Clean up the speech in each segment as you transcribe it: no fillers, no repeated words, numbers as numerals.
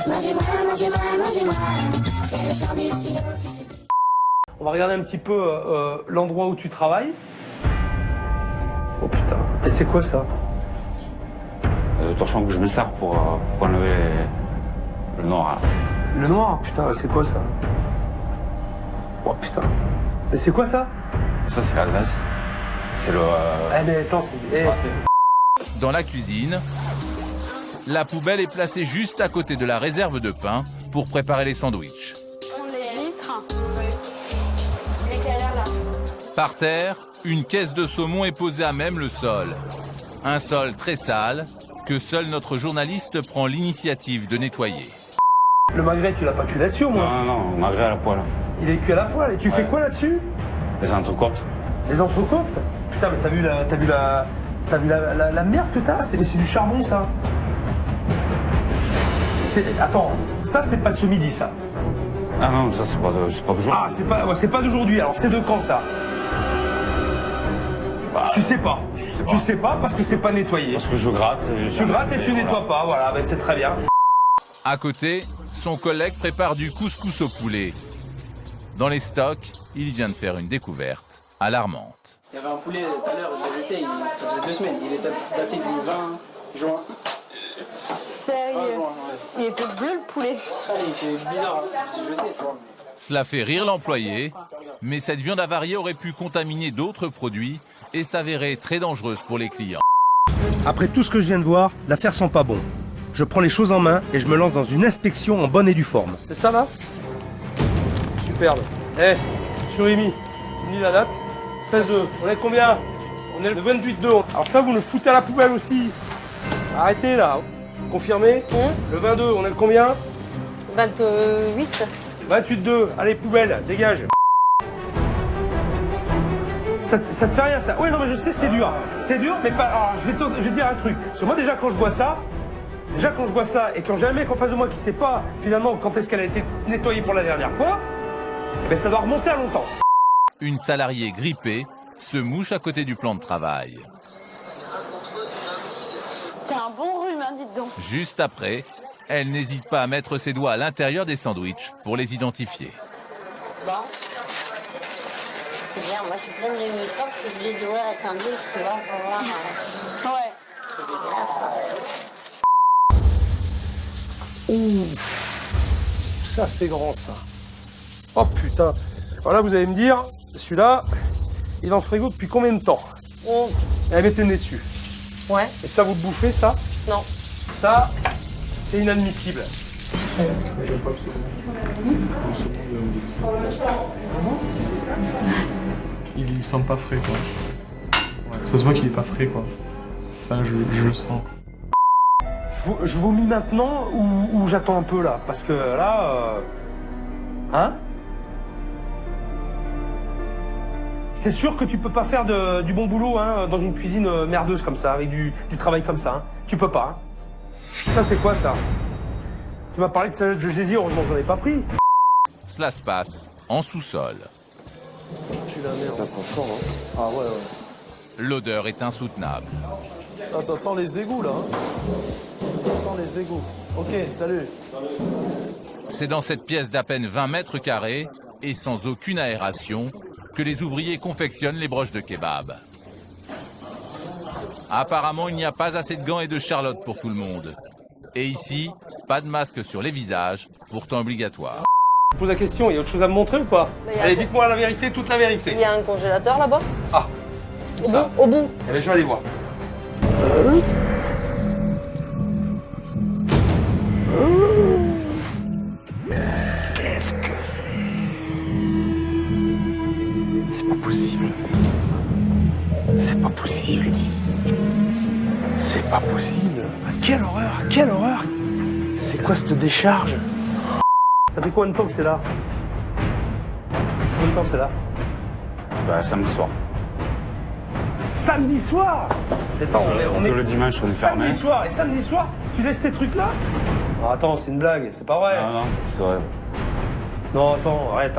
Mangez-moi, mangez-moi, mangez-moi. C'est le chant du psylo qui se... On va regarder un petit peu l'endroit où tu travailles. Oh putain, et c'est quoi ça? Le torchon que je me sers pour enlever le noir. Le noir, putain, c'est quoi ça? Oh putain. Et c'est quoi ça? Ça c'est la glace. C'est le... Eh mais attends, c'est... Dans la cuisine, la poubelle est placée juste à côté de la réserve de pain pour préparer les sandwichs. Les litres. Par terre, une caisse de saumon est posée à même le sol. Un sol très sale que seul notre journaliste prend l'initiative de nettoyer. Le magret, tu l'as pas cuit là-dessus au moins? Non, magret à la poêle. Il est cuit à la poêle. Et tu fais quoi là-dessus? Les entrecôtes. Les entrecôtes? Putain, mais t'as vu la merde que t'as? Mais c'est du charbon, ça. Attends, ça c'est pas de ce midi, ça. Ah non, ça c'est pas d'aujourd'hui. Ah, c'est pas d'aujourd'hui. Alors c'est de quand ça? Bah, tu sais pas. Tu sais pas parce que c'est pas nettoyé. Parce que je gratte. Tu grattes et tu nettoies pas. Voilà, ben c'est très bien. À côté, son collègue prépare du couscous au poulet. Dans les stocks, il vient de faire une découverte alarmante. Il y avait un poulet tout à l'heure, je l'ai jeté, ça faisait 2 semaines. Il était daté du 20 juin. Sérieux? 20 juin, ouais. Il était bleu le poulet. Ah, il était bizarre, hein. J'ai jeté, tu vois. Cela fait rire l'employé, mais cette viande avariée aurait pu contaminer d'autres produits et s'avérer très dangereuse pour les clients. Après tout ce que je viens de voir, l'affaire sent pas bon. Je prends les choses en main et je me lance dans une inspection en bonne et due forme. C'est ça là? Superbe. Eh, sur Rémi, tu me dis la date? 16-2. On est combien? On est le 28-2. Alors ça, vous le foutez à la poubelle aussi. Arrêtez là. Confirmé? Le 22, on est le combien? 28. 28-2. Allez, poubelle, dégage. Ça te fait rien ça? Oui, non, mais je sais, c'est dur. C'est dur, mais pas. Alors, je vais te dire un truc. Parce que moi, déjà, quand je vois ça, et quand j'ai un mec en face de moi qui sait pas finalement quand est-ce qu'elle a été nettoyée pour la dernière fois, eh ben ça doit remonter à longtemps. Une salariée grippée se mouche à côté du plan de travail. T'es un bon rhume, hein, dites donc. Juste après, elle n'hésite pas à mettre ses doigts à l'intérieur des sandwichs pour les identifier. Bon. C'est bien, moi je suis pleine de microbes, je suis obligée d'ouvrir la sandwich, tu vois, pour voir. Ouais. C'est dégueulasse, quoi. Ouh, ça c'est grand ça. Oh putain. Voilà, vous allez me dire, celui-là, il est dans le frigo depuis combien de temps? Allez, mettez le nez dessus. Ouais. Et ça, vous le bouffez, ça? Non. Ça, c'est inadmissible. Il sent pas frais, quoi. Ouais, ça se voit qu'il est pas frais, quoi. Enfin, je le sens. Je vomis maintenant ou j'attends un peu là? Parce que là, hein? C'est sûr que tu peux pas faire du bon boulot hein, dans une cuisine merdeuse comme ça, avec du travail comme ça. Hein. Tu peux pas. Hein. Ça c'est quoi ça? Tu m'as parlé de salade de gésier, heureusement que j'en ai pas pris. Cela se passe en sous-sol. Ça sent fort, hein. Ah ouais, ouais. L'odeur est insoutenable. Ah, ça sent les égouts, là. Hein. Ça sent les égouts. Ok, salut. C'est dans cette pièce d'à peine 20 mètres carrés et sans aucune aération que les ouvriers confectionnent les broches de kebab. Apparemment, il n'y a pas assez de gants et de charlotte pour tout le monde. Et ici, pas de masque sur les visages, pourtant obligatoire. Je pose la question, il y a autre chose à me montrer ou pas? Allez, dites-moi la vérité, toute la vérité. Il y a un congélateur là-bas? Ah, ça. Au bout. Eh bien, je vais aller voir. Qu'est-ce que c'est? C'est pas possible. C'est pas possible. C'est pas possible. Ah, quelle horreur, quelle horreur. C'est quoi cette décharge? Ça fait combien de temps que c'est là? Combien de temps c'est là? Bah, samedi soir. Samedi soir? Attends, on est... Le dimanche, on est fermé. Samedi soir, et samedi soir, tu laisses tes trucs là? Oh, attends, c'est une blague, c'est pas vrai. Non, c'est vrai. Non, attends, arrête.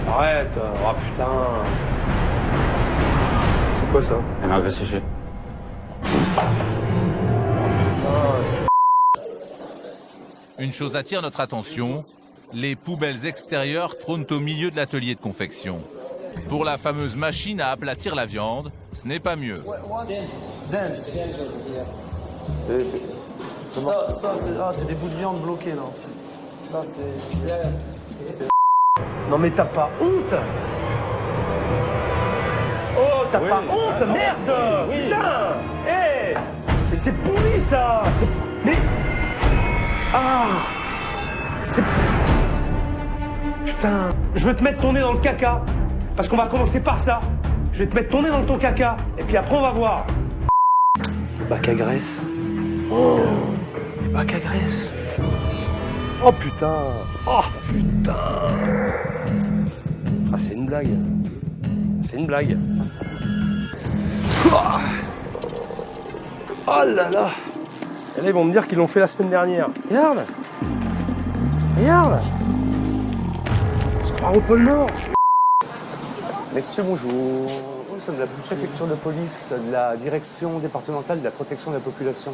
Arrête, oh putain. C'est quoi ça? Un magret séché. Une chose attire notre attention, les poubelles extérieures trônent au milieu de l'atelier de confection. Pour la fameuse machine à aplatir la viande, ce n'est pas mieux. Dan. Ça, c'est des bouts de viande bloqués, là. Ça, c'est... Non mais t'as pas honte? Oh, t'as pas honte, merde! Putain! Hé! Mais c'est pourri, ça! Mais... Ah! C'est... Putain! Je veux te mettre ton nez dans le caca. Parce qu'on va commencer par ça. Je vais te mettre ton nez dans ton caca. Et puis après, on va voir. Le bac à graisse. Oh! Le bac à graisse. Oh putain! Oh putain! Ah, c'est une blague. C'est une blague. Oh, oh là là! Et là, ils vont me dire qu'ils l'ont fait la semaine dernière. Regarde! Regarde! On se croit au pôle Nord. Messieurs, bonjour. Nous sommes de la préfecture de police de la direction départementale de la protection de la population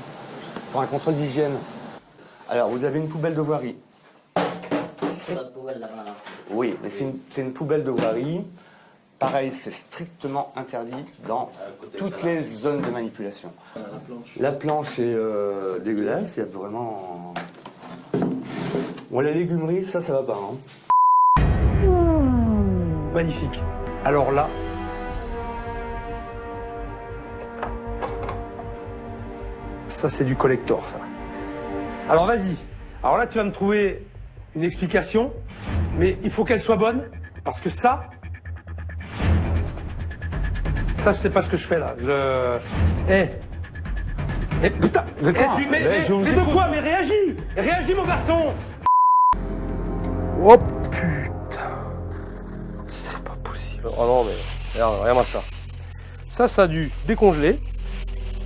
pour un contrôle d'hygiène. Alors, vous avez une poubelle de voirie. Oui, mais c'est une poubelle de voirie. Pareil, c'est strictement interdit dans toutes les zones de manipulation. La planche est dégueulasse, il y a vraiment... Bon, la légumerie, ça va pas, hein. Magnifique. Alors là... Ça, c'est du collector, ça. Alors, vas-y. Alors là, tu vas me trouver une explication, mais il faut qu'elle soit bonne, parce que ça, je sais pas ce que je fais là. Putain, mais de quoi? Mais réagis! Réagis, mon garçon! Oh putain! C'est pas possible. Oh non, mais regarde-moi ça. Ça a dû décongeler.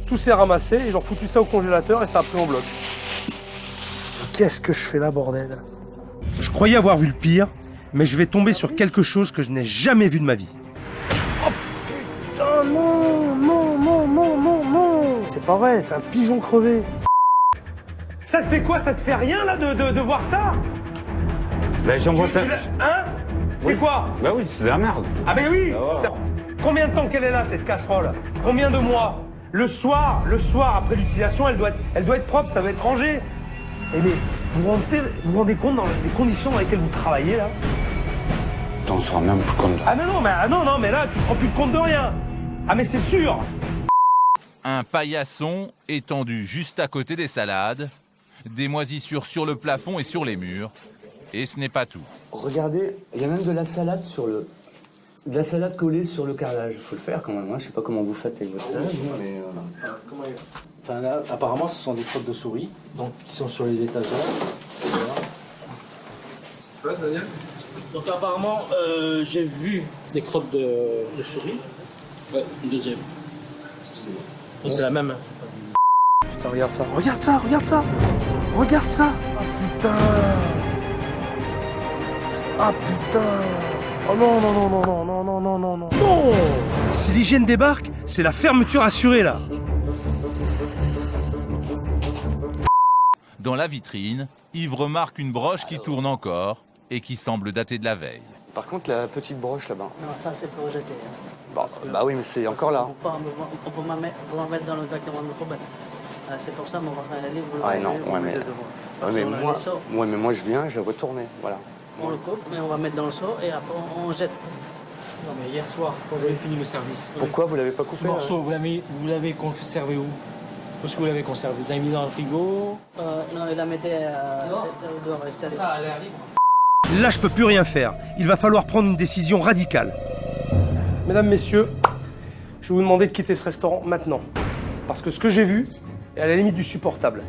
Tout s'est ramassé, ils ont foutu ça au congélateur et ça a pris en bloc. Qu'est-ce que je fais là, bordel? Je croyais avoir vu le pire, mais je vais tomber sur quelque chose que je n'ai jamais vu de ma vie. Oh putain, non, non, non, non, non, non! C'est pas vrai, c'est un pigeon crevé. Ça te fait quoi? Ça te fait rien là de voir ça? Bah, j'en vois Hein? C'est quoi? Bah oui, c'est de la merde. Ah ben oui! Ah, Combien de temps qu'elle est là, cette casserole? Combien de mois? Le soir, après l'utilisation, elle doit être propre, ça doit être rangé. Eh mais, vous vous rendez compte dans les conditions dans lesquelles vous travaillez, là? T'en seras même plus compte. Ah non, mais là, tu te rends plus compte de rien. Ah mais c'est sûr! Un paillasson étendu juste à côté des salades, des moisissures sur le plafond et sur les murs. Et ce n'est pas tout. Regardez, il y a même de la salade de la salade collée sur le carrelage. Il faut le faire quand même, hein. Je sais pas comment vous faites avec votre salade, mais... Enfin, là, apparemment, ce sont des crottes de souris, donc qui sont sur les étagères. Voilà. C'est quoi, Daniel? Donc apparemment, j'ai vu des crottes de souris. Ouais, une deuxième. Donc c'est la même. Putain, regarde ça. Regarde ça. Regarde ça. Ah putain. Ah putain. Oh non. Non. Si l'hygiène débarque, c'est la fermeture assurée là. Dans la vitrine, Yves remarque une broche qui tourne encore et qui semble dater de la veille. Par contre, la petite broche là-bas... Non, ça c'est pour jeter. Bah oui, mais c'est encore là. On peut la mettre dans le document de poubelle. C'est pour ça qu'on va faire un livre. Ah non, mais moi je viens, je la vois tourner, voilà. On le coupe, mais on va mettre dans le seau et après on jette. Non mais hier soir, quand vous avez fini le service. Pourquoi vous l'avez pas coupé? Ce morceau, vous l'avez conservé où? Où est-ce que vous l'avez conservé? Vous l'avez mis dans le frigo? Non, il la mettait dehors, rester. Ça a l'air libre. Là, je peux plus rien faire. Il va falloir prendre une décision radicale. Mesdames, messieurs, je vais vous demander de quitter ce restaurant maintenant. Parce que ce que j'ai vu est à la limite du supportable.